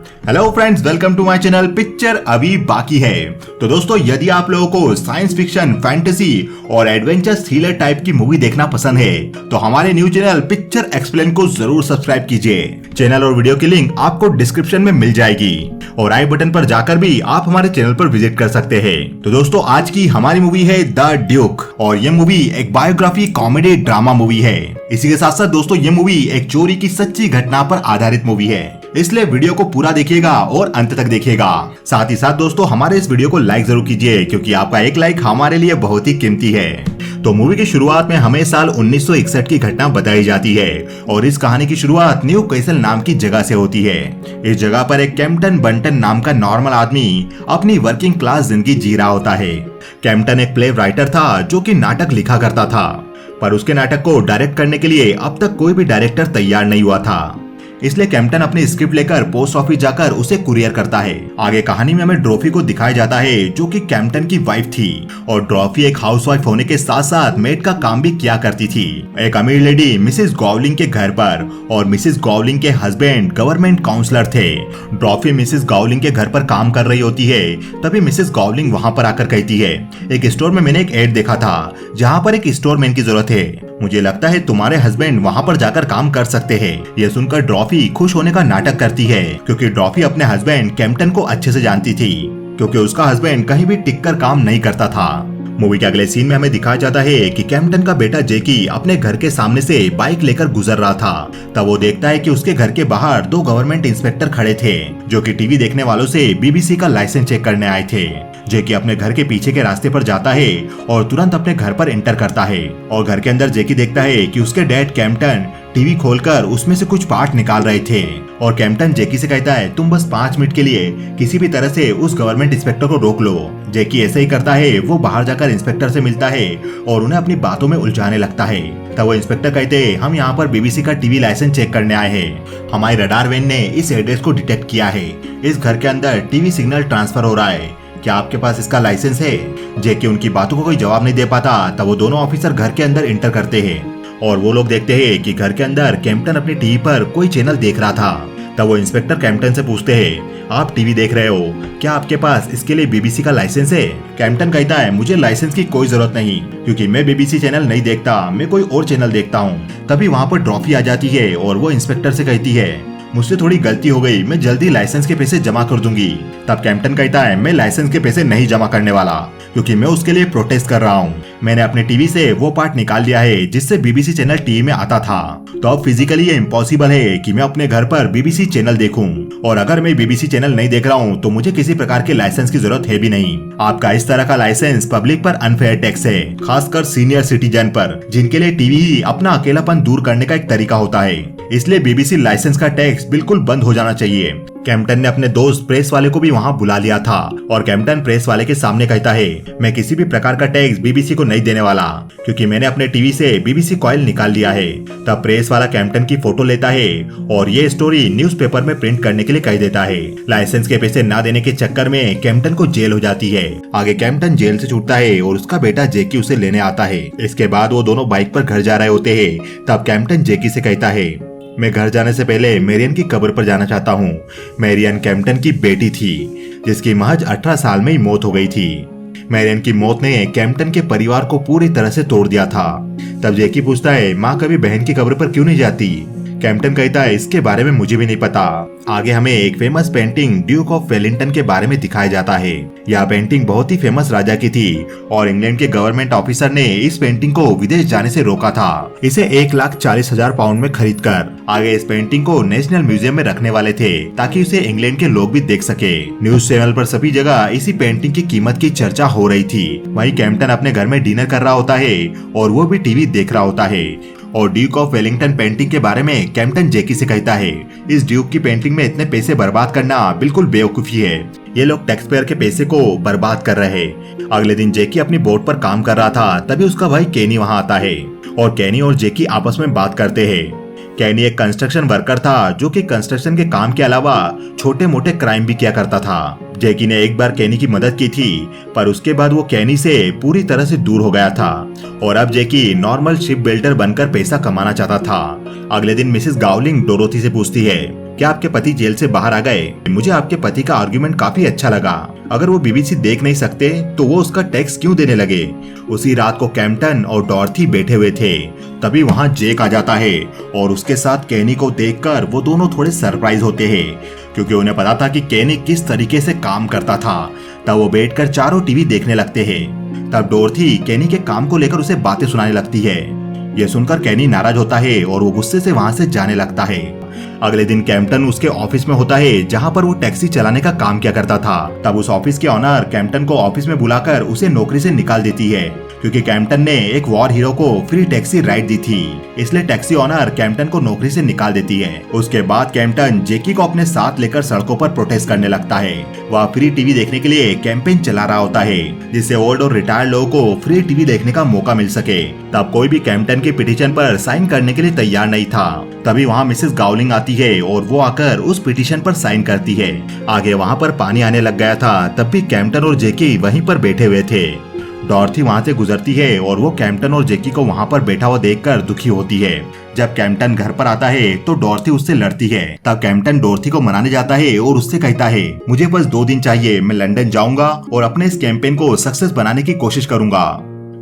Hello friends, welcome to my channel. Picture अभी बाकी है। तो दोस्तों, यदि आप लोगों को साइंस फिक्शन, फैंटेसी और एडवेंचर थ्रिलर टाइप की मूवी देखना पसंद है तो हमारे न्यू चैनल पिक्चर एक्सप्लेन को जरूर सब्सक्राइब कीजिए। चैनल और वीडियो की लिंक आपको डिस्क्रिप्शन में मिल जाएगी और आई बटन पर जाकर भी आप हमारे चैनल पर विजिट कर सकते हैं। तो दोस्तों, आज की हमारी मूवी है द ड्यूक और ये मूवी एक बायोग्राफी कॉमेडी ड्रामा मूवी है। इसी के साथ साथ दोस्तों, ये मूवी एक चोरी की सच्ची घटना पर आधारित मूवी है, इसलिए वीडियो को पूरा देखिएगा और अंत तक देखिएगा। साथ ही साथ दोस्तों, हमारे इस वीडियो को लाइक जरूर कीजिए क्योंकि आपका एक लाइक हमारे लिए बहुत ही कीमती है। तो मूवी की शुरुआत में हमें साल 1961 की घटना बताई जाती है और इस कहानी की शुरुआत न्यू कैसल नाम की जगह से होती है। इस जगह पर एक कैम्पटन बंटन नाम का नॉर्मल आदमी अपनी वर्किंग क्लास जिंदगी जी रहा होता है। कैम्पटन एक प्ले राइटर था जो कि नाटक लिखा करता था, पर उसके नाटक को डायरेक्ट करने के लिए अब तक कोई भी डायरेक्टर तैयार नहीं हुआ था। इसलिए कैम्पटन अपनी स्क्रिप्ट लेकर पोस्ट ऑफिस जाकर उसे कुरियर करता है। आगे कहानी में हमें ड्रॉफी को दिखाया जाता है जो कि कैम्पटन की वाइफ थी और ड्रॉफी एक हाउसवाइफ होने के साथ साथ मेड का काम भी किया करती थी एक अमीर लेडी मिसेस गॉवलिंग के घर पर, और मिसेस गॉवलिंग के हस्बैंड गवर्नमेंट काउंसलर थे। ड्रॉफी मिसेस गॉवलिंग के घर पर काम कर रही होती है, तभी मिसेस गॉवलिंग वहाँ पर आकर कहती है, एक स्टोर में मैंने एक एड देखा था जहाँ पर एक स्टोरमैन की जरूरत है। मुझे लगता है तुम्हारे हस्बैंड वहाँ पर जाकर काम कर सकते हैं। यह सुनकर ड्रॉफी खुश होने का नाटक करती है क्योंकि ड्रॉफी अपने हस्बैंड कैम्पटन को अच्छे से जानती थी, क्योंकि उसका हस्बैंड कहीं भी टिक कर काम नहीं करता था। मूवी के अगले सीन में हमें दिखाया जाता है कि कैम्पटन का बेटा जेकी अपने घर के सामने से बाइक लेकर गुजर रहा था। तब वो देखता है कि उसके घर के बाहर दो गवर्नमेंट इंस्पेक्टर खड़े थे जो कि टीवी देखने वालों से बीबीसी का लाइसेंस चेक करने आए थे। जेकी अपने घर के पीछे के रास्ते पर जाता है और तुरंत अपने घर पर एंटर करता है और घर के अंदर जेकी देखता है कि उसके डैड कैम्पटन टीवी खोलकर उसमें से कुछ पार्ट निकाल रहे थे और कैम्पटन जेकी से कहता है, तुम बस 5 मिनट के लिए किसी भी तरह से उस गवर्नमेंट इंस्पेक्टर को रोक लो। जेकी ऐसे ही करता है। वो बाहर जाकर इंस्पेक्टर से मिलता है और उन्हें अपनी बातों में उलझाने लगता है। तब वो इंस्पेक्टर कहते हैं, हम यहाँ पर बीबीसी का टीवी लाइसेंस चेक करने आए हैं। हमारी रडार वैन ने इस एड्रेस को डिटेक्ट किया है। इस घर के अंदर टीवी सिग्नल ट्रांसफर हो रहा है। क्या आपके पास इसका लाइसेंस है? जेकी उनकी बातों को कोई जवाब नहीं दे पाता। तब वो दोनों ऑफिसर घर के अंदर एंटर करते हैं और वो लोग देखते हैं कि घर के अंदर कैम्पटन अपनी टीवी पर कोई चैनल देख रहा था। तब वो इंस्पेक्टर कैम्पटन से पूछते हैं, आप टीवी देख रहे हो, क्या आपके पास इसके लिए बीबीसी का लाइसेंस है? कैम्पटन कहता है, मुझे लाइसेंस की कोई जरूरत नहीं क्योंकि मैं बीबीसी चैनल नहीं देखता, मैं कोई और चैनल देखता हूँ। तभी वहाँ पर ड्रॉफी आ जाती है और वो इंस्पेक्टर से कहती है, मुझसे थोड़ी गलती हो गई, मैं जल्दी लाइसेंस के पैसे जमा कर दूंगी। तब कैम्पटन कहता है, मैं लाइसेंस के पैसे नहीं जमा करने वाला क्योंकि मैं उसके लिए प्रोटेस्ट कर रहा हूँ। मैंने अपने टीवी से वो पार्ट निकाल लिया है जिससे बीबीसी चैनल टीवी में आता था। तो अब फिजिकली ये इम्पॉसिबल है कि मैं अपने घर पर बीबीसी चैनल देखूं, और अगर मैं बीबीसी चैनल नहीं देख रहा हूँ तो मुझे किसी प्रकार के लाइसेंस की जरूरत है भी नहीं। आपका इस तरह का लाइसेंस पब्लिक पर अनफेयर टैक्स है, खासकर सीनियर सिटीजन पर, जिनके लिए टीवी ही अपना अकेलापन दूर करने का एक तरीका होता है। इसलिए बीबीसी लाइसेंस का टैक्स बिल्कुल बंद हो जाना चाहिए। कैम्पटन ने अपने दोस्त प्रेस वाले को भी वहाँ बुला लिया था और कैम्पटन प्रेस वाले के सामने कहता है, मैं किसी भी प्रकार का टैक्स बीबीसी को नहीं देने वाला क्योंकि मैंने अपने टीवी से बीबीसी कॉइल निकाल लिया है। तब प्रेस वाला कैम्पटन की फोटो लेता है और ये स्टोरी न्यूज़पेपर में प्रिंट करने के लिए कह देता है। लाइसेंस के पैसे न देने के चक्कर में कैम्पटन को जेल हो जाती है। आगे कैम्पटन जेल से छूटता है और उसका बेटा जेकी उसे लेने आता है। इसके बाद वो दोनों बाइक पर घर जा रहे होते हैं। तब कैम्पटन जेकी से कहता है, मैं घर जाने से पहले मैरियन की कब्र पर जाना चाहता हूँ। मैरियन कैम्पटन की बेटी थी जिसकी महज 18 साल में ही मौत हो गई थी। मैरियन की मौत ने कैम्पटन के परिवार को पूरी तरह से तोड़ दिया था। तब जेकी पूछता है, माँ कभी बहन की कब्र पर क्यों नहीं जाती? कैम्पटन कहता है, इसके बारे में मुझे भी नहीं पता। आगे हमें एक famous painting Duke of Wellington के बारे में दिखाया जाता है। यह पेंटिंग बहुत ही फेमस राजा की थी और इंग्लैंड के गवर्नमेंट ऑफिसर ने इस पेंटिंग को विदेश जाने से रोका था, इसे 1,40,000 पाउंड में खरीद कर। आगे इस पेंटिंग को नेशनल म्यूजियम में रखने वाले थे ताकि उसे इंग्लैंड के लोग भी देख सके। न्यूज चैनल पर सभी जगह इसी पेंटिंग की कीमत की चर्चा हो रही थी। वहीं कैम्पटन अपने घर में डिनर कर रहा होता है और वो भी टीवी देख रहा होता है और ड्यूक ऑफ वेलिंगटन पेंटिंग के बारे में कैम्पटन जेकी से कहता है, इस ड्यूक की पेंटिंग में इतने पैसे बर्बाद करना बिल्कुल बेवकूफी है। ये लोग टैक्स पेयर के पैसे को बर्बाद कर रहे हैं। अगले दिन जेकी अपनी बोट पर काम कर रहा था, तभी उसका भाई केनी वहाँ आता है और केनी और जेकी आपस में बात करते हैं। केनी एक कंस्ट्रक्शन वर्कर था जो कि कंस्ट्रक्शन के काम के अलावा छोटे मोटे क्राइम भी किया करता था। जैकी ने एक बार केनी की मदद की थी, पर उसके बाद वो केनी से पूरी तरह से दूर हो गया था और अब जैकी नॉर्मल शिप बिल्डर बनकर पैसा कमाना चाहता था। अगले दिन मिसेस गावलिंग डोरोथी से पूछती है, क्या आपके पति जेल से बाहर आ गए? मुझे आपके पति का आर्गुमेंट काफी अच्छा लगा। अगर वो बीबीसी देख नहीं सकते तो वो उसका टैक्स क्यों देने लगे? उसी रात को कैम्पटन और डॉर्थी बैठे हुए थे, तभी वहाँ जेक आ जाता है और उसके साथ केनी को देखकर वो दोनों थोड़े सरप्राइज होते हैं, क्योंकि उन्हें पता था कि केनी किस तरीके से काम करता था। तब वो बैठकर चारों टीवी देखने लगते हैं। तब डॉर्थी केनी के काम को लेकर उसे बातें सुनाने लगती है। यह सुनकर केनी नाराज होता है और वो गुस्से से वहाँ से जाने लगता है। अगले दिन कैम्पटन उसके ऑफिस में होता है जहाँ पर वो टैक्सी चलाने का काम किया करता था। तब उस ऑफिस के ऑनर कैम्पटन को ऑफिस में बुलाकर उसे नौकरी से निकाल देती है, क्योंकि कैम्पटन ने एक वॉर हीरो को फ्री टैक्सी राइड दी थी। इसलिए टैक्सी ऑनर कैम्पटन को नौकरी से निकाल देती है। उसके बाद कैम्पटन जैकी को अपने साथ लेकर सड़कों पर प्रोटेस्ट करने लगता है। वह फ्री टीवी देखने के लिए कैंपेन चला रहा होता है, जिससे ओल्ड और रिटायर्ड लोगों को फ्री टीवी देखने का मौका मिल सके। तब कोई भी कैम्पटन के पिटीशन पर साइन करने के लिए तैयार नहीं था। तभी वहाँ मिसेस गावलिंग आती है और वो आकर उस पिटीशन पर साइन करती है। आगे वहाँ पर पानी आने लग गया था, तब भी कैम्पटन और जैकी वहीं पर बैठे हुए थे। डॉर्थी वहाँ से गुजरती है और वो कैम्पटन और जैकी को वहाँ पर बैठा हुआ देखकर दुखी होती है। जब कैम्पटन घर पर आता है तो डॉर्थी उससे लड़ती है। तब कैम्पटन डॉर्थी को मनाने जाता है और उससे कहता है, मुझे बस 2 दिन चाहिए, मैं लंदन जाऊंगा और अपने इस कैंपेन को सक्सेस बनाने की कोशिश करूंगा,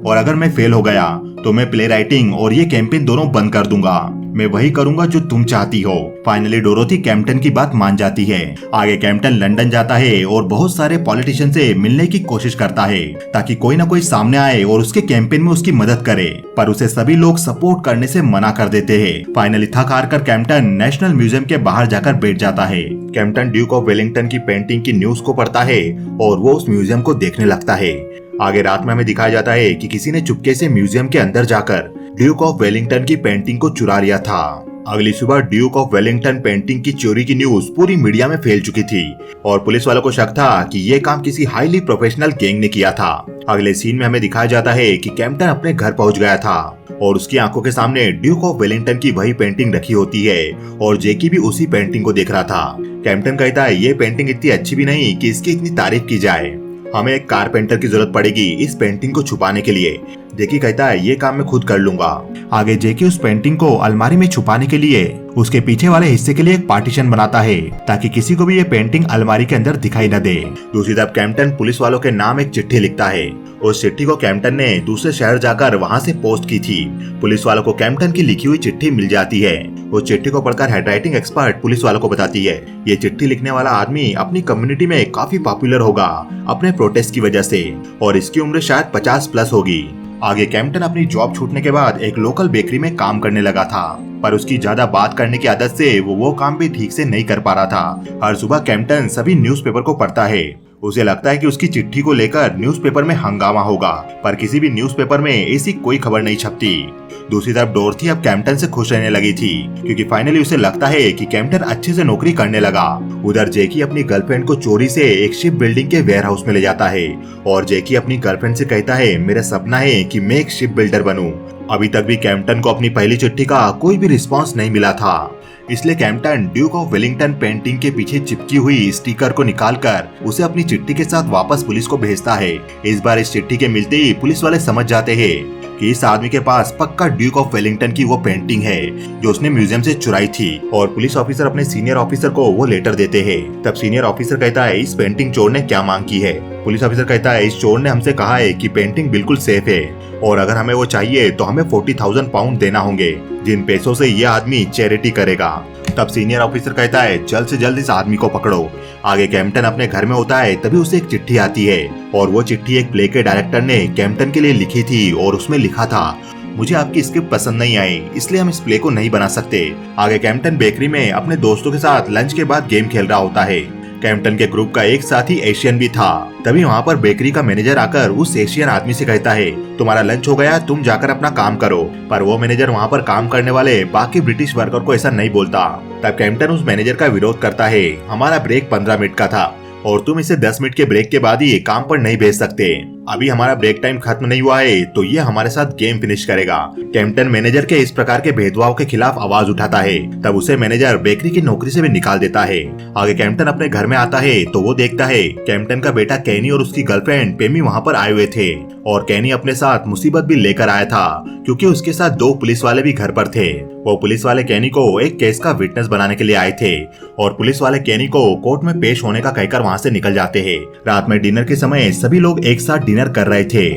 और अगर मैं फेल हो गया तो मैं प्ले राइटिंग और ये कैंपेन दोनों बंद कर दूंगा। मैं वही करूंगा जो तुम चाहती हो। फाइनली डोरोथी कैम्पटन की बात मान जाती है। आगे कैम्पटन लंदन जाता है और बहुत सारे पॉलिटिशियन से मिलने की कोशिश करता है, ताकि कोई ना कोई सामने आए और उसके कैंपेन में उसकी मदद करे, पर उसे सभी लोग सपोर्ट करने से मना कर देते हैं। फाइनली थक हार कर कैम्पटन नेशनल म्यूजियम के बाहर जाकर बैठ जाता है। कैम्पटन ड्यूक ऑफ वेलिंगटन की पेंटिंग की न्यूज को पढ़ता है और वो उस म्यूजियम को देखने लगता है। आगे रात में हमें दिखाया जाता है कि किसी ने चुपके से म्यूजियम के अंदर जाकर ड्यूक ऑफ वेलिंगटन की पेंटिंग को चुरा लिया था। अगली सुबह ड्यूक ऑफ वेलिंगटन पेंटिंग की चोरी की न्यूज पूरी मीडिया में फैल चुकी थी और पुलिस वालों को शक था कि ये काम किसी हाईली प्रोफेशनल गैंग ने किया था। अगले सीन में हमें दिखाया जाता है कि कैम्पटन अपने घर पहुंच गया था और उसकी आंखों के सामने ड्यूक ऑफ वेलिंगटन की वही पेंटिंग रखी होती है और जैकी भी उसी पेंटिंग को देख रहा था। कैम्पटन कहता है, ये पेंटिंग इतनी अच्छी भी नहीं कि इसकी इतनी तारीफ की जाए, हमें एक कारपेंटर की जरूरत पड़ेगी इस पेंटिंग को छुपाने के लिए। जैकी कहता है, ये काम मैं खुद कर लूंगा। आगे जैकी उस पेंटिंग को अलमारी में छुपाने के लिए उसके पीछे वाले हिस्से के लिए एक पार्टीशन बनाता है, ताकि किसी को भी ये पेंटिंग अलमारी के अंदर दिखाई न दे। दूसरी तरफ कैम्पटन पुलिस वालों के नाम एक चिट्ठी लिखता है। उस चिट्ठी को कैम्पटन ने दूसरे शहर जाकर वहाँ से पोस्ट की थी। पुलिस वालों को कैम्पटन की लिखी हुई चिट्ठी मिल जाती है। उस चिट्ठी को पढ़कर हैंडराइटिंग एक्सपर्ट पुलिस वालों को बताती है, ये चिट्ठी लिखने वाला आदमी अपनी कम्युनिटी में काफी पॉपुलर होगा अपने प्रोटेस्ट की वजह से, और इसकी उम्र शायद 50+ होगी। आगे कैम्पटन अपनी जॉब छूटने के बाद एक लोकल बेकरी में काम करने लगा था, पर उसकी ज्यादा बात करने की आदत से वो काम भी ठीक से नहीं कर पा रहा था। हर सुबह कैम्पटन सभी न्यूज़पेपर को पढ़ता है। उसे लगता है कि उसकी चिट्ठी को लेकर न्यूज़पेपर में हंगामा होगा, पर किसी भी न्यूज़पेपर में ऐसी कोई खबर नहीं छपती। दूसरी तरफ डोरथी अब कैम्पटन से खुश रहने लगी थी, क्योंकि फाइनली उसे लगता है कि कैम्पटन अच्छे से नौकरी करने लगा। उधर जैकी अपनी गर्लफ्रेंड को चोरी से एक शिप बिल्डिंग के वेयर हाउस में ले जाता है और जैकी अपनी गर्लफ्रेंड से कहता है, मेरा सपना है कि मैं एक शिप बिल्डर बनूं। अभी तक भी कैम्पटन को अपनी पहली चिट्ठी का कोई भी रिस्पॉन्स नहीं मिला था, इसलिए Kempton Duke of Wellington painting के पीछे चिपकी हुई स्टिकर को निकालकर उसे अपनी चिट्ठी के साथ वापस पुलिस को भेजता है। इस बार इस चिट्ठी के मिलते ही पुलिस वाले समझ जाते हैं कि इस आदमी के पास पक्का ड्यूक ऑफ वेलिंगटन की वो पेंटिंग है जो उसने म्यूजियम से चुराई थी, और पुलिस ऑफिसर अपने सीनियर ऑफिसर को वो लेटर देते हैं। तब सीनियर ऑफिसर कहता है, इस पेंटिंग चोर ने क्या मांग की है? पुलिस ऑफिसर कहता है, इस चोर ने हमसे कहा है कि पेंटिंग बिल्कुल सेफ है और अगर हमें वो चाहिए तो हमें 40,000 पाउंड देना होंगे, जिन पैसों से ये आदमी चैरिटी करेगा। तब सीनियर ऑफिसर कहता है, जल्द से जल्द इस आदमी को पकड़ो। आगे कैम्पटन अपने घर में होता है, तभी उसे एक चिट्ठी आती है और वो चिट्ठी एक प्ले के डायरेक्टर ने कैम्पटन के लिए लिखी थी और उसमें लिखा था, मुझे आपकी स्क्रिप्ट पसंद नहीं आई, इसलिए हम इस प्ले को नहीं बना सकते। आगे कैम्पटन बेकरी में अपने दोस्तों के साथ लंच के बाद गेम खेल रहा होता है। कैम्पटन के ग्रुप का एक साथी एशियन भी था। तभी वहाँ पर बेकरी का मैनेजर आकर उस एशियन आदमी से कहता है, तुम्हारा लंच हो गया, तुम जाकर अपना काम करो। पर वो मैनेजर वहाँ पर काम करने वाले बाकी ब्रिटिश वर्कर को ऐसा नहीं बोलता। तब कैम्पटन उस मैनेजर का विरोध करता है, हमारा ब्रेक 15 मिनट का था और तुम इसे 10 मिनट के ब्रेक के बाद ही काम पर नहीं भेज सकते। अभी हमारा ब्रेक टाइम खत्म नहीं हुआ है तो ये हमारे साथ गेम फिनिश करेगा। कैप्टन मैनेजर के इस प्रकार के भेदभाव के खिलाफ आवाज उठाता है। तब उसे मैनेजर बेकरी की नौकरी से भी निकाल देता है। आगे कैप्टन अपने घर में आता है तो वो देखता है कैप्टन का बेटा कैनी और उसकी गर्लफ्रेंड पेमी वहाँ पर आए हुए थे और कैनी अपने साथ मुसीबत भी लेकर आया था क्योंकि उसके साथ 2 पुलिस वाले भी घर पर थे। वो पुलिस वाले कैनी को एक केस का विटनेस बनाने के लिए आए थे और पुलिस वाले कैनी को कोर्ट में पेश होने का कहकर वहाँ से निकल जाते हैं। रात में डिनर के समय सभी लोग एक साथ डिनर कर रहे थे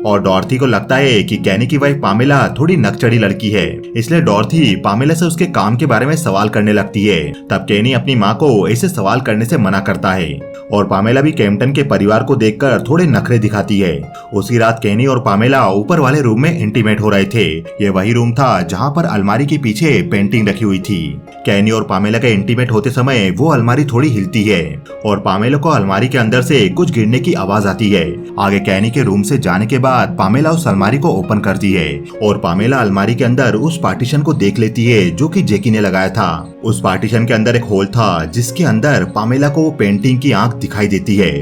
और डॉर्थी को लगता है कि कैनी की वाइफ पामेला थोड़ी नकचढ़ी लड़की है, इसलिए डॉर्थी पामेला से उसके काम के बारे में सवाल करने लगती है। तब कैनी अपनी माँ को ऐसे सवाल करने से मना करता है और पामेला भी कैप्टन के परिवार को देखकर थोड़े नखरे दिखाती है। उसी रात कैनी और पामेला ऊपर वाले रूम में इंटीमेट हो रहे थे। ये वही रूम था जहाँ पर अलमारी के पीछे पेंटिंग रखी हुई थी। कैनी और पामेला के इंटीमेट होते समय वो अलमारी थोड़ी हिलती है और पामेला को अलमारी के अंदर से कुछ गिरने की आवाज आती है। आगे कैनी के रूम से जाने के बाद पामेला उस अलमारी को ओपन करती है और पामेला अलमारी के अंदर उस पार्टीशन को देख लेती है जो कि जेकी ने लगाया था। उस पार्टीशन के अंदर एक होल था जिसके अंदर पामेला को वो पेंटिंग की आंख दिखाई देती है।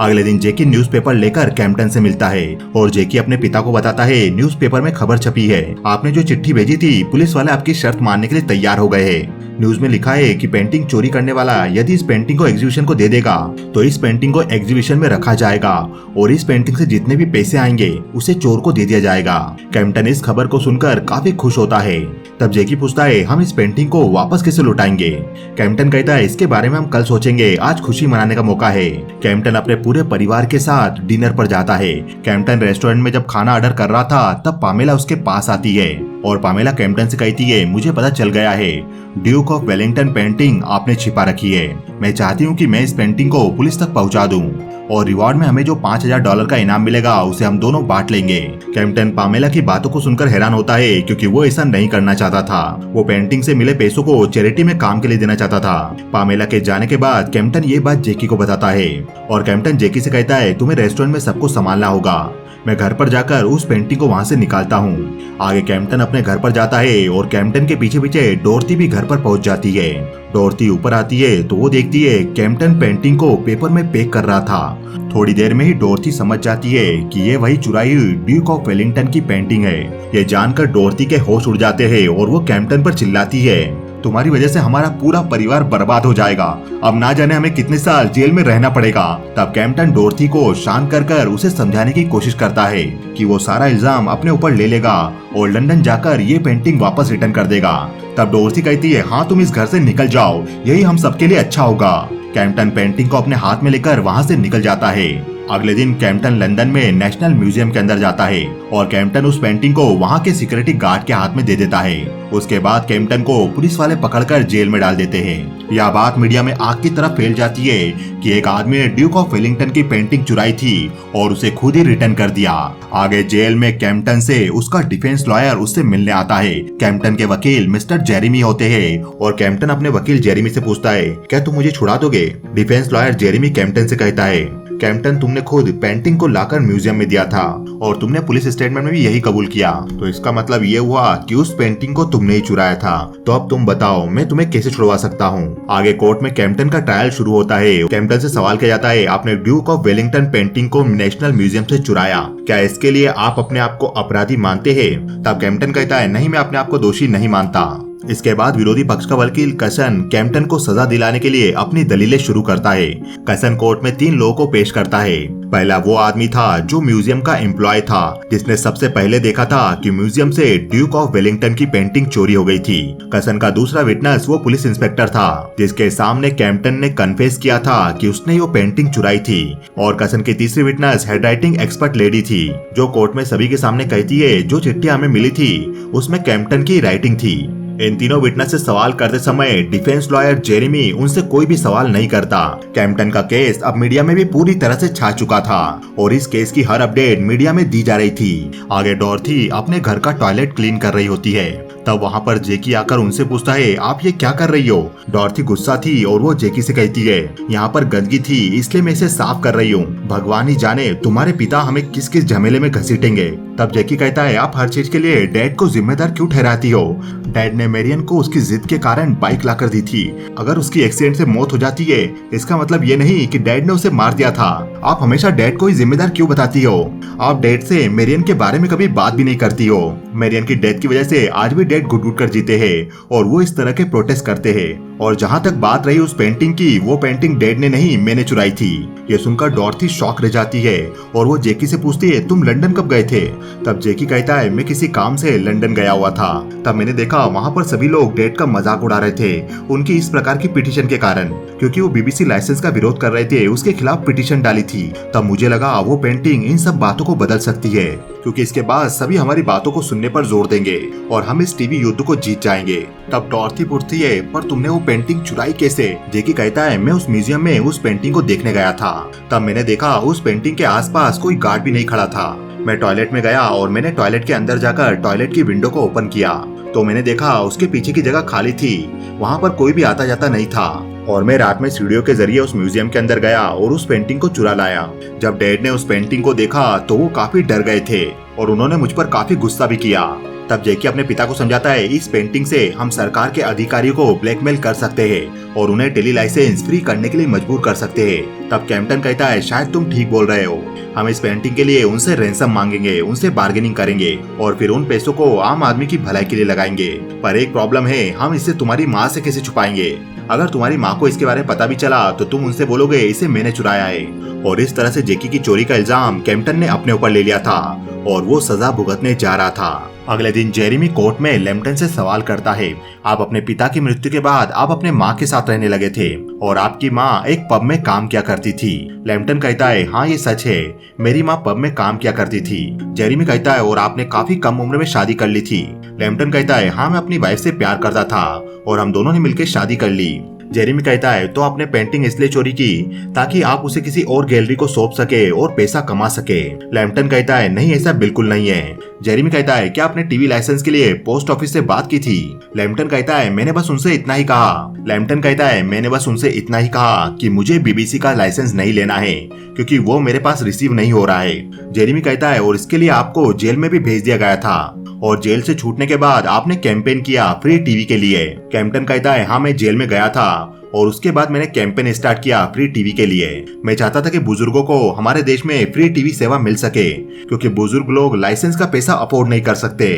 अगले दिन जेकी न्यूज़पेपर लेकर कैप्टन से मिलता है और जेकी अपने पिता को बताता है न्यूज़पेपर में खबर छपी है, आपने जो चिट्ठी भेजी थी पुलिस वाले आपकी शर्त मानने के लिए तैयार हो गए हैं। न्यूज में लिखा है कि पेंटिंग चोरी करने वाला यदि इस पेंटिंग को एग्जीबिशन को दे देगा तो इस पेंटिंग को एग्जीबिशन में रखा जाएगा और इस पेंटिंग से जितने भी पैसे आएंगे उसे चोर को दे दिया जाएगा। कैप्टन इस खबर को सुनकर काफी खुश होता है। तब जेकी पूछता है हम इस पेंटिंग को वापस कैसे लौटाएंगे। कैप्टन कहता है इसके बारे में हम कल सोचेंगे, आज खुशी मनाने का मौका है। कैप्टन अपने पूरे परिवार के साथ डिनर पर जाता है। कैप्टन रेस्टोरेंट में जब खाना ऑर्डर कर रहा था तब पामेला उसके पास आती है और पामेला कैप्टन से कहती है मुझे पता चल गया है ड्यूक ऑफ वेलिंगटन पेंटिंग आपने छिपा रखी है। मैं चाहती हूँ कि मैं इस पेंटिंग को पुलिस तक पहुँचा दूँ और रिवॉर्ड में हमें जो $5000 का इनाम मिलेगा उसे हम दोनों बांट लेंगे। कैप्टन पामेला की बातों को सुनकर हैरान होता है क्योंकि वो ऐसा नहीं करना चाहता था। वो पेंटिंग से मिले पैसों को चैरिटी में काम के लिए देना चाहता था। पामेला के जाने के बाद कैप्टन ये बात जेकी को बताता है और कैप्टन जेकी से कहता है तुम्हें रेस्टोरेंट में सबको संभालना होगा, मैं घर पर जाकर उस पेंटिंग को वहाँ से निकालता हूँ। आगे कैप्टन अपने घर पर जाता है और कैप्टन के पीछे पीछे डोरथी भी घर पर पहुँच जाती है। डोरथी ऊपर आती है तो वो देखती है कैप्टन पेंटिंग को पेपर में पैक कर रहा था। थोड़ी देर में ही डोरथी समझ जाती है कि ये वही चुराई हुई ड्यूक ऑफ वेलिंगटन की पेंटिंग है। ये जानकर डोरथी के होश उड़ जाते हैं और वो कैप्टन पर चिल्लाती है तुम्हारी वजह से हमारा पूरा परिवार बर्बाद हो जाएगा, अब ना जाने हमें कितने साल जेल में रहना पड़ेगा। तब कैप्टन डोरथी को शांत कर उसे समझाने की कोशिश करता है कि वो सारा इल्जाम अपने ऊपर ले लेगा और लंदन जाकर ये पेंटिंग वापस रिटर्न कर देगा। तब डोरथी कहती है हाँ तुम इस घर से निकल जाओ, यही हम सबके लिए अच्छा होगा। कैप्टन पेंटिंग को अपने हाथ में लेकर वहाँ से निकल जाता है। अगले दिन कैप्टन लंदन में नेशनल म्यूजियम के अंदर जाता है और कैप्टन उस पेंटिंग को वहाँ के सिक्योरिटी गार्ड के हाथ में दे देता है। उसके बाद कैप्टन को पुलिस वाले पकड़कर जेल में डाल देते हैं। यह बात मीडिया में आग की तरह फैल जाती है कि एक आदमी ने ड्यूक ऑफ वेलिंगटन की पेंटिंग चुराई थी और उसे खुद ही रिटर्न कर दिया। आगे जेल में कैप्टन से उसका डिफेंस लॉयर उससे मिलने आता है। कैप्टन के वकील मिस्टर जेरेमी होते हैं और कैप्टन अपने वकील जेरेमी से पूछता है क्या तुम मुझे छुड़ा दोगे। डिफेंस लॉयर जेरेमी कैप्टन से कहता है कैप्टन तुमने खुद पेंटिंग को लाकर म्यूजियम में दिया था और तुमने पुलिस स्टेटमेंट में भी यही कबूल किया, तो इसका मतलब ये हुआ कि उस पेंटिंग को तुमने ही चुराया था। तो अब तुम बताओ मैं तुम्हें कैसे छुड़वा सकता हूँ। आगे कोर्ट में कैप्टन का ट्रायल शुरू होता है। कैप्टन से सवाल किया जाता है आपने ड्यूक ऑफ वेलिंगटन पेंटिंग को नेशनल म्यूजियम से चुराया, क्या इसके लिए आप अपने आप को अपराधी मानते हैं। तब कैप्टन कहता है नहीं, मैं अपने आप को दोषी नहीं मानता। इसके बाद विरोधी पक्ष का वकील कसन कैप्टन को सजा दिलाने के लिए अपनी दलीलें शुरू करता है। कसन कोर्ट में 3 लोगों को पेश करता है। पहला वो आदमी था जो म्यूजियम का एम्प्लॉय था जिसने सबसे पहले देखा था कि म्यूजियम से ड्यूक ऑफ वेलिंगटन की पेंटिंग चोरी हो गई थी। कसन का दूसरा विटनेस वो पुलिस इंस्पेक्टर था जिसके सामने कैप्टन ने कन्फेस किया था कि उसने वो पेंटिंग चुराई थी। और कसन की तीसरी witness head writing expert lady थी जो कोर्ट में सभी के सामने कहती है जो चिट्ठी हमें मिली थी उसमें कैप्टन की राइटिंग थी। इन तीनों विटनेस से सवाल करते समय डिफेंस लॉयर जेरेमी उनसे कोई भी सवाल नहीं करता। कैप्टन का केस अब मीडिया में भी पूरी तरह से छा चुका था और इस केस की हर अपडेट मीडिया में दी जा रही थी। आगे डॉर्थी अपने घर का टॉयलेट क्लीन कर रही होती है। तब वहाँ पर जेकी आकर उनसे पूछता है आप ये क्या कर रही हो। डॉर्थी गुस्सा थी और वो जेकी से कहती है यहाँ पर गंदगी थी इसलिए मैं इसे साफ कर रही हूँ, भगवान ही जाने तुम्हारे पिता हमें किस किस झमेले में घसीटेंगे। तब जैकी कहता है आप हर चीज के लिए डैड को जिम्मेदार क्यों ठहराती हो? डैड ने मेरियन को उसकी जिद के कारण बाइक ला कर दी थी। अगर उसकी एक्सीडेंट से मौत हो जाती है इसका मतलब ये नहीं कि डैड ने उसे मार दिया था। आप हमेशा डैड को ही जिम्मेदार क्यों बताती हो? आप डैड से मेरियन के बारे में कभी बात भी नहीं करती हो। मेरियन की डेथ की वजह से आज भी डैड घुट घुट कर जीते हैं और वो इस तरह के प्रोटेस्ट करते हैं। और जहाँ तक बात रही उस पेंटिंग की, वो पेंटिंग डैड ने नहीं मैंने चुराई थी। ये सुनकर डॉर्थी शॉक रह जाती है और वो जेकी से पूछती है तुम लंदन कब गए थे? तब जेकी कहता है मैं किसी काम से लंदन गया हुआ था। तब मैंने देखा वहाँ पर सभी लोग डैड का मजाक उड़ा रहे थे उनकी इस प्रकार की पिटीशन के कारण, क्योंकि वो बीबीसी लाइसेंस का विरोध कर रहे थे, उसके खिलाफ पिटीशन डाली थी। तब मुझे लगा वो पेंटिंग इन सब बातों को बदल सकती है, क्योंकि इसके बाद सभी हमारी बातों को सुनने पर जोर देंगे और हम इस टीवी युद्ध को जीत जाएंगे। तब डॉर्थी पूछती है पर तुमने वो पेंटिंग चुराई कैसे? जेकी कहता है मैं उस म्यूजियम में उस पेंटिंग को देखने गया था। तब मैंने देखा उस पेंटिंग के आसपास कोई गार्ड भी नहीं खड़ा था। मैं टॉयलेट में गया और मैंने टॉयलेट के अंदर जाकर टॉयलेट की विंडो को ओपन किया तो मैंने देखा उसके पीछे की जगह खाली थी, वहाँ पर कोई भी आता जाता नहीं था। और मैं रात में सीढ़ियों के जरिए उस म्यूजियम के अंदर गया और उस पेंटिंग को चुरा लाया। जब डैड ने उस पेंटिंग को देखा तो वो काफी डर गए थे और उन्होंने मुझ पर काफी गुस्सा भी किया। तब जेकी अपने पिता को समझाता है इस पेंटिंग से हम सरकार के अधिकारियों को ब्लैकमेल कर सकते हैं और उन्हें टेली लाइसेंस फ्री करने के लिए मजबूर कर सकते हैं। तब कैप्टन कहता है शायद तुम ठीक बोल रहे हो, हम इस पेंटिंग के लिए उनसे रैंसम मांगेंगे, उनसे बार्गेनिंग करेंगे और फिर उन पैसों को आम आदमी की भलाई के लिए लगाएंगे। पर एक प्रॉब्लम है, हम इसे तुम्हारी माँ से कैसे छुपाएंगे? अगर तुम्हारी माँ को इसके बारे में पता भी चला तो तुम उनसे बोलोगे इसे मैंने चुराया है। और इस तरह से जेकी की चोरी का इल्जाम कैप्टन ने अपने ऊपर ले लिया था और वो सजा भुगतने जा रहा था। अगले दिन जेरेमी कोर्ट में लैम्पटन से सवाल करता है आप अपने पिता की मृत्यु के बाद आप अपने माँ के साथ रहने लगे थे और आपकी माँ एक पब में काम किया करती थी। लैम्पटन कहता है हाँ ये सच है, मेरी माँ पब में काम किया करती थी। जेरेमी कहता है और आपने काफी कम उम्र में शादी कर ली थी। लैम्पटन कहता है हाँ मैं अपनी वाइफ से प्यार करता था और हम दोनों ने मिलकर शादी कर ली। जेरेमी कहता है तो आपने पेंटिंग इसलिए चोरी की ताकि आप उसे किसी और गैलरी को सौंप सके और पैसा कमा सके। लैम्पटन कहता है नहीं ऐसा बिल्कुल नहीं है। जेरेमी कहता है क्या आपने टीवी लाइसेंस के लिए पोस्ट ऑफिस से बात की थी? लैम्पटन कहता है मैंने बस उनसे इतना ही कहा। लैम्पटन कहता है मैंने बस उनसे इतना ही कहा कि मुझे बीबीसी का लाइसेंस नहीं लेना है क्योंकि वो मेरे पास रिसीव नहीं हो रहा है। जेरेमी कहता है और इसके लिए आपको जेल में भी भेज दिया गया था और जेल से छूटने के बाद आपने कैंपेन किया फ्री टीवी के लिए। कैप्टन कहता है हाँ मैं जेल में गया था और उसके बाद मैंने कैंपेन स्टार्ट किया फ्री टीवी के लिए। मैं चाहता था कि बुजुर्गों को हमारे देश में फ्री टीवी सेवा मिल सके क्योंकि बुजुर्ग लोग लाइसेंस का पैसा अफोर्ड नहीं कर सकते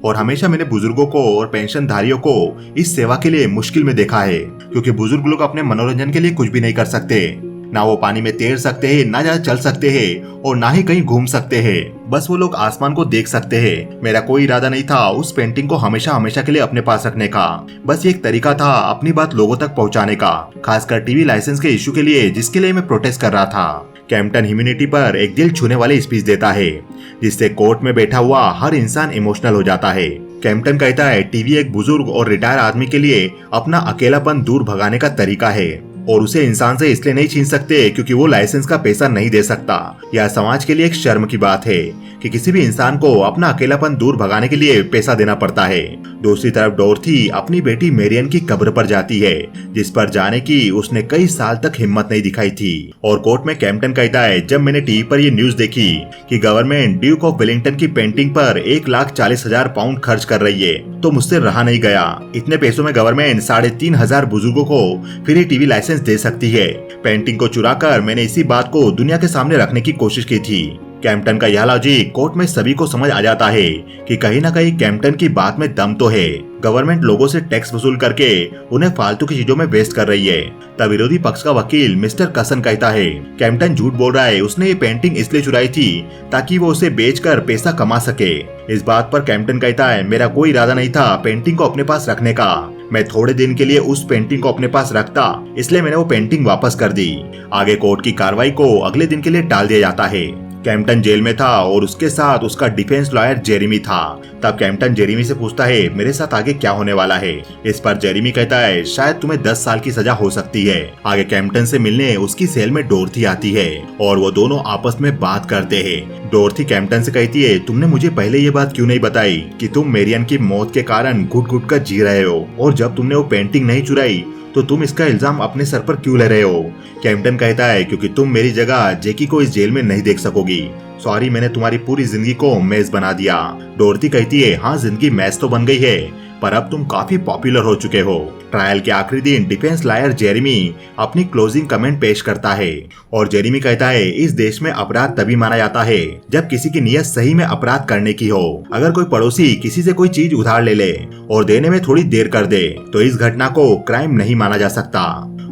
और हमेशा मैंने बुजुर्गों को और पेंशनधारियों को इस सेवा के लिए मुश्किल में देखा है क्योंकि बुजुर्ग लोग अपने मनोरंजन के लिए कुछ भी नहीं कर सकते। ना वो पानी में तैर सकते हैं, ना ज्यादा चल सकते हैं और ना ही कहीं घूम सकते हैं। बस वो लोग आसमान को देख सकते हैं। मेरा कोई इरादा नहीं था उस पेंटिंग को हमेशा हमेशा के लिए अपने पास रखने का। बस ये एक तरीका था अपनी बात लोगों तक पहुंचाने का, खासकर टीवी लाइसेंस के इश्यू के लिए जिसके लिए मैं प्रोटेस्ट कर रहा था। कैप्टन ह्यूमैनिटी पर एक दिल छूने वाली स्पीच देता है जिससे कोर्ट में बैठा हुआ हर इंसान इमोशनल हो जाता है। कैप्टन कहता है टीवी एक बुजुर्ग और रिटायर आदमी के लिए अपना अकेलापन दूर भगाने का तरीका है और उसे इंसान से इसलिए नहीं छीन सकते क्योंकि वो लाइसेंस का पैसा नहीं दे सकता। यह समाज के लिए एक शर्म की बात है कि किसी भी इंसान को अपना अकेलापन दूर भगाने के लिए पैसा देना पड़ता है। दूसरी तरफ डोरथी अपनी बेटी मेरियन की कब्र पर जाती है जिस पर जाने की उसने कई साल तक हिम्मत नहीं दिखाई थी। और कोर्ट में कैप्टन कहता है जब मैंने टीवी पर ये न्यूज देखी कि गवर्नमेंट ड्यूक ऑफ वेलिंगटन की पेंटिंग पर 1,40,000 पाउंड खर्च कर रही है तो मुझसे रहा नहीं गया। इतने पैसों में गवर्नमेंट 3,500 बुजुर्गों को फ्री टीवी लाइसेंस दे सकती है। पेंटिंग को चुराकर मैंने इसी बात को दुनिया के सामने रखने की कोशिश की थी। कैप्टन का यह लॉजिक कोर्ट में सभी को समझ आ जाता है कि कहीं ना कहीं कैप्टन की बात में दम तो है। गवर्नमेंट लोगों से टैक्स वसूल करके उन्हें फालतू की चीजों में वेस्ट कर रही है। तब विरोधी पक्ष का वकील मिस्टर कसन कहता है कैप्टन झूठ बोल रहा है, उसने ये पेंटिंग इसलिए चुराई थी ताकि वो उसे बेचकर पैसा कमा सके। इस बात पर कैप्टन कहता है मेरा कोई इरादा नहीं था पेंटिंग को अपने पास रखने का, मैं थोड़े दिन के लिए उस पेंटिंग को अपने पास रखता इसलिए मैंने वो पेंटिंग वापस कर दी। आगे कोर्ट की कार्रवाई को अगले दिन के लिए टाल दिया जाता है। कैप्टन जेल में था और उसके साथ उसका डिफेंस लॉयर जेरेमी था। तब कैप्टन जेरेमी से पूछता है मेरे साथ आगे क्या होने वाला है। इस पर जेरेमी कहता है शायद तुम्हें 10 साल की सजा हो सकती है। आगे कैप्टन से मिलने उसकी सेल में डोरथी आती है और वो दोनों आपस में बात करते हैं। डोरथी कैप्टन से कहती है तुमने मुझे पहले ये बात क्यों नहीं बताई कि तुम मेरियन की मौत के कारण घुट घुट कर जी रहे हो और जब तुमने वो पेंटिंग नहीं चुराई तो तुम इसका इल्जाम अपने सर पर क्यों ले रहे हो। कैप्टन कहता है क्योंकि तुम मेरी जगह जेकी को इस जेल में नहीं देख सकोगी। सॉरी, मैंने तुम्हारी पूरी जिंदगी को मेज बना दिया। डोरथी कहती है, हाँ जिंदगी मेज तो बन गई है, पर अब तुम काफी पॉपुलर हो चुके हो। ट्रायल के आखिरी दिन डिफेंस लॉयर जेरेमी अपनी क्लोजिंग कमेंट पेश करता है और जेरेमी कहता है, इस देश में अपराध तभी माना जाता है जब किसी की नीयत सही में अपराध करने की हो। अगर कोई पड़ोसी किसी से कोई चीज उधार ले ले और देने में थोड़ी देर कर दे तो इस घटना को क्राइम नहीं माना जा सकता।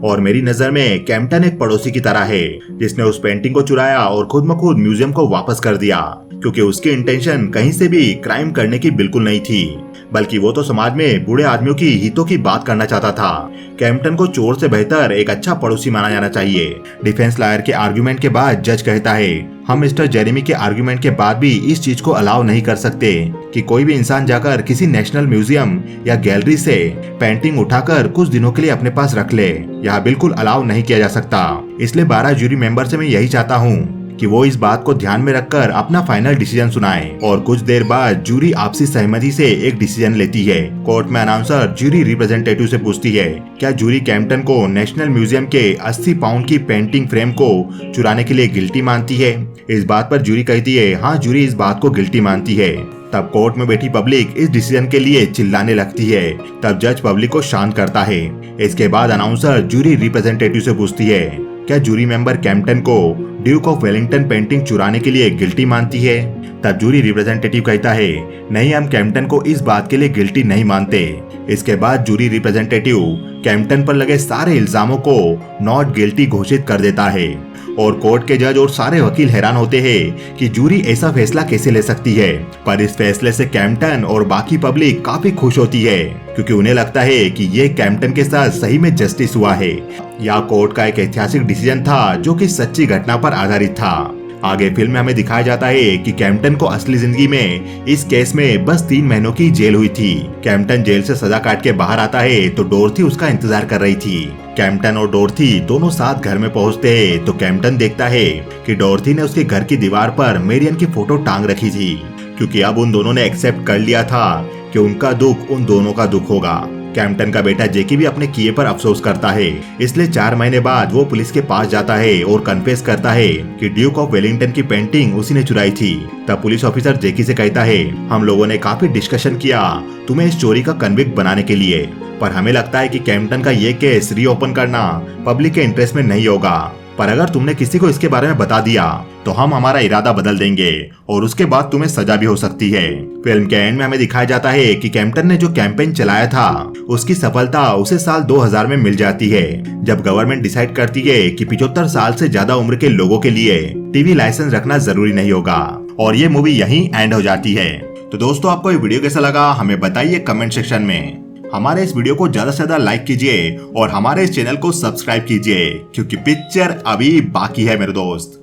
और मेरी नजर में कैम्पटन एक पड़ोसी की तरह है जिसने उस पेंटिंग को चुराया और खुद म खुद म्यूजियम को वापस कर दिया, क्योंकि उसकी इंटेंशन कहीं से भी क्राइम करने की बिल्कुल नहीं थी, बल्कि वो तो समाज में बूढ़े आदमियों की हितों की बात करना चाहता था। कैम्पटन को चोर से बेहतर एक अच्छा पड़ोसी माना जाना चाहिए। डिफेंस लॉयर के आर्गुमेंट के बाद जज कहता है, हम मिस्टर जेरेमी के आर्गुमेंट के बाद भी इस चीज को अलाउ नहीं कर सकते कि कोई भी इंसान जाकर किसी नेशनल म्यूजियम या गैलरी से पेंटिंग उठाकर कुछ दिनों के लिए अपने पास रख ले। यह बिल्कुल अलाउ नहीं किया जा सकता। इसलिए 12 जूरी मेंबर से मैं यही चाहता हूँ कि वो इस बात को ध्यान में रखकर अपना फाइनल डिसीजन सुनाए। और कुछ देर बाद जूरी आपसी सहमति से एक डिसीजन लेती है। कोर्ट में अनाउंसर जूरी रिप्रेजेंटेटिव से पूछती है, क्या जूरी कैम्पटन को नेशनल म्यूजियम के 80 पाउंड की पेंटिंग फ्रेम को चुराने के लिए गिल्टी मानती है? इस बात पर जूरी कहती है, हाँ जूरी इस बात को गिल्टी मानती है। तब कोर्ट में बैठी पब्लिक इस डिसीजन के लिए चिल्लाने लगती है। तब जज पब्लिक को शांत करता है। इसके बाद अनाउंसर जूरी रिप्रेजेंटेटिव से पूछती है, क्या जूरी मेंबर कैम्पटन को ड्यूक ऑफ वेलिंगटन पेंटिंग चुराने के लिए गिल्टी मानती है? तब जूरी रिप्रेजेंटेटिव कहता है, नहीं, हम कैम्पटन को इस बात के लिए गिल्टी नहीं मानते। इसके बाद जूरी रिप्रेजेंटेटिव कैम्पटन पर लगे सारे इल्जामों को नॉट गिल्टी घोषित कर देता है। और कोर्ट के जज और सारे वकील हैरान होते हैं कि जूरी ऐसा फैसला कैसे ले सकती है। पर इस फैसले से कैम्पटन और बाकी पब्लिक काफी खुश होती है, क्योंकि उन्हें लगता है कि ये कैम्पटन के साथ सही में जस्टिस हुआ है। यह कोर्ट का एक ऐतिहासिक डिसीजन था जो कि सच्ची घटना पर आधारित था। आगे फिल्म में हमें दिखाया जाता है कि कैम्पटन को असली जिंदगी में इस केस में बस 3 महीनों की जेल हुई थी। कैम्पटन जेल से सजा काट के बाहर आता है तो डोरथी उसका इंतजार कर रही थी। कैम्पटन और डोरथी दोनों साथ घर में पहुंचते हैं तो कैम्पटन देखता है कि डोरथी ने उसके घर की दीवार पर मेरियन की फोटो टांग रखी थी, क्योंकि अब उन दोनों ने एक्सेप्ट कर लिया था कि उनका दुख उन दोनों का दुख होगा। कैम्पटन का बेटा जेकी भी अपने किए पर अफसोस करता है, इसलिए 4 महीने बाद वो पुलिस के पास जाता है और कन्फेस करता है कि ड्यूक ऑफ वेलिंगटन की पेंटिंग उसी ने चुराई थी। तब पुलिस ऑफिसर जेकी से कहता है, हम लोगों ने काफी डिस्कशन किया तुम्हें इस चोरी का कन्विक्ट बनाने के लिए, पर हमें लगता है कि कैम्पटन का ये केस रीओपन करना पब्लिक के इंटरेस्ट में नहीं होगा। पर अगर तुमने किसी को इसके बारे में बता दिया तो हम हमारा इरादा बदल देंगे और उसके बाद तुम्हें सजा भी हो सकती है। फिल्म के एंड में हमें दिखाया जाता है कि कैम्पटन ने जो कैंपेन चलाया था उसकी सफलता उसे साल 2000 में मिल जाती है, जब गवर्नमेंट डिसाइड करती है कि 75 साल से ज्यादा उम्र के लोगों के लिए टीवी लाइसेंस रखना जरूरी नहीं होगा। और ये मूवी यहीं एंड हो जाती है। तो दोस्तों, आपको ये वीडियो कैसा लगा हमें बताइए कमेंट सेक्शन में। हमारे इस वीडियो को ज्यादा से ज्यादा लाइक कीजिए और हमारे इस चैनल को सब्सक्राइब कीजिए, क्योंकि पिक्चर अभी बाकी है मेरे दोस्त।